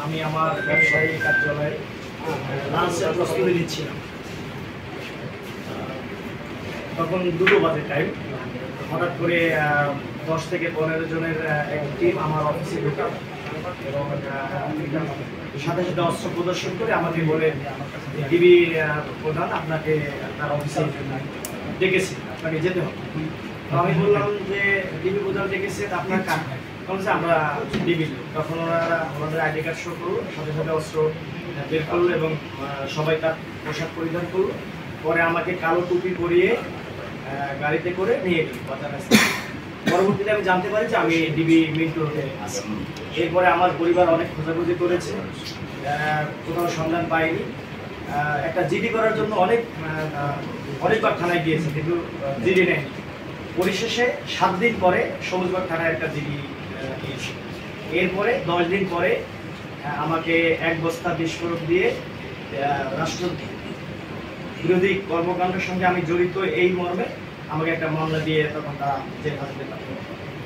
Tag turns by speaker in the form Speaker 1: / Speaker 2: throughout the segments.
Speaker 1: আমি আমার ব্যবসায়ী কার্যালয়ে লাঞ্চের প্রস্তুতি নিচ্ছিলাম। তখন 2টো বাজে টাইম। হঠাৎ করে 10 থেকে 15 জনের এক টিম আমার অফিসে ঢোকা এবং সাথে সাথে অস্ত্র প্রদর্শন করে আমাকে বলে ডিবি প্রধান আপনাকে তার অফিসে ডেকেছে, আপনাকে যেতে হবে। তো আমি বললাম যে ডিবি প্রধান ডেকেছে, আপনার কাজ বলছে আমরা ডিবি। তখন ওনারা আমাদের আইডি কার্ড শো করলো, সাথে সাথে অস্ত্র বের করলো এবং সবাই তার পোশাক পরিধান করলো। পরে আমাকে কালো টুপি পরিয়ে গাড়িতে করে নিয়ে গেল বাজার রাস্তায়। পরবর্তীতে আমি জানতে পারি যে আমি ডিবি মিন্টু রোডে আছি। এরপরে আমার পরিবার অনেক খোঁজাখুঁজি করেছে, কোথাও সন্ধান পাইনি। একটা জিডি করার জন্য অনেকবার থানায় গিয়েছে, কিন্তু জিডি নেয়নি। পরিশেষে 7 দিন পরে সবুজবাগ থানায় একটা জিডি দিয়েছে। এরপরে 10 দিন পরে আমাকে 1 বস্তা বিস্ফোরক দিয়ে রাষ্ট্র বিরোধী কর্মকাণ্ডের সঙ্গে আমি জড়িত এই মর্মে আমাকে একটা মামলা দিয়ে তখন তারা জেল হাজতে পারত।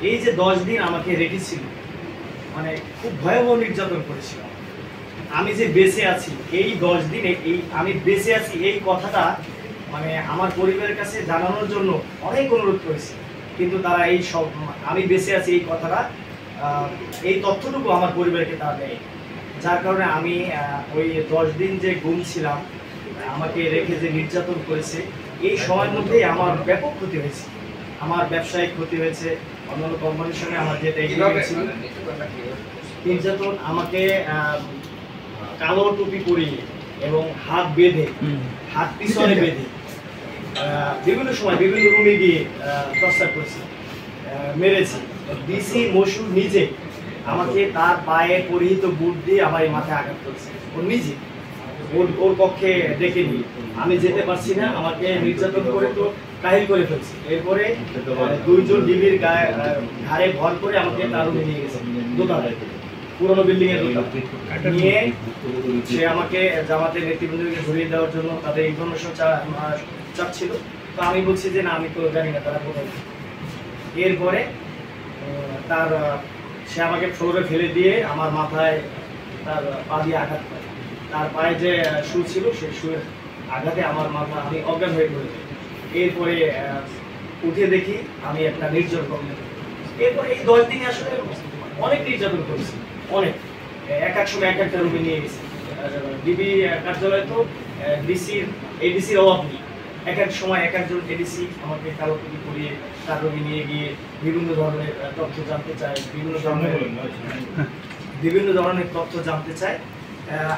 Speaker 1: এই যে 10 দিন আমাকে রেখেছিল, মানে খুব ভয়াবহ নির্যাতন করেছিল। আমি যে বেঁচে আছি এই 10 দিনে, এই আমি বেঁচে আছি এই কথাটা মানে আমার পরিবারের কাছে জানানোর জন্য অনেক অনুরোধ করেছে, কিন্তু তারা এই সব আমি বেঁচে আছি এই কথাটা, এই তথ্যটুকু আমার পরিবারকে তারা দেয়। যার কারণে আমি ওই 10 দিন যে গুম ছিলাম, আমাকে রেখে যে নির্যাতন করেছে, এই সময়ের মধ্যেই আমার ব্যাপক ক্ষতি হয়েছে। আমার ব্যবসায়িক ক্ষতি হয়েছে, অন্যান্য কোম্পানির সঙ্গে আমার যেটা ছিল নির্যাতন। আমাকে কালো টুপি পরিয়ে এবং হাত বেঁধে, হাত পিছনে বেঁধে বিভিন্ন সময় বিভিন্ন রুমে গিয়ে টর্চার করেছে, মেরেছে। ডিসি মশুর নিজে আমাকে তার পায়ে পরিহিত বুট দিয়ে আমার মাথায় আঘাত করেছে, ও নিজে ওর পক্ষে ডেকে নিয়ে। আমি যেতে পারছি না, আমাকে নির্যাতন করে তো কাহিল করে ফেলছে। এরপরে 2 জন ডিবির ঘাড়ে ভর করে আমাকে তার রুমে নিয়ে গেছে, দোতলায়, পুরোনো বিল্ডিং এর দোতলায় নিয়ে। সে আমাকে জামাতের নেতৃবৃন্দকে ঘুরিয়ে দেওয়ার জন্য তাদের ইনফরমেশন চাচ্ছিল। তো আমি বলছি যে না, আমি তো জানি না তারা কোথায়। এরপরে সে আমাকে ফ্লোরে ফেলে দিয়ে আমার মাথায় তার পা দিয়ে আঘাত করে। তার পায়ে যে শু ছিল সেই শুয়ের আঘাতে আমার মাথা, আমি অজ্ঞান হয়ে পড়েছি। এরপরে উঠে দেখি আমি একটা নির্জন কমে। এরপরে এই 10 দিনে আসলে অনেক নির্যাতন করেছি, অনেক। এক সময় একটা রুমে নিয়ে গেছি। ডিবি কার্যালয়ে তো এডিসির অভাব নেই। এক সময় একজন এডিসি আমাকে কালো টুপি পরিয়ে তার রুমে নিয়ে গিয়ে বিভিন্ন ধরনের তথ্য জানতে চায়, বিভিন্ন ধরনের তথ্য জানতে চায়।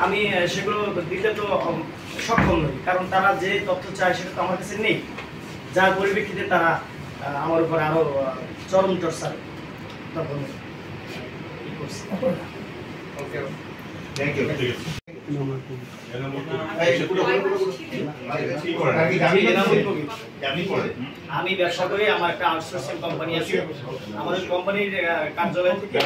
Speaker 1: আমি সেগুলো দিতে তো সক্ষম নই, কারণ তারা যে তথ্য চায় সেটা তো আমার কাছে নেই। যার পরিপ্রেক্ষিতে তারা আমার উপর আরো চরম টর্চার তখন করছে। আমি ব্যবসা করি, আমার একটা আউটসোর্সিং কোম্পানি আছে। আমাদের কোম্পানির কার্যালয় থেকে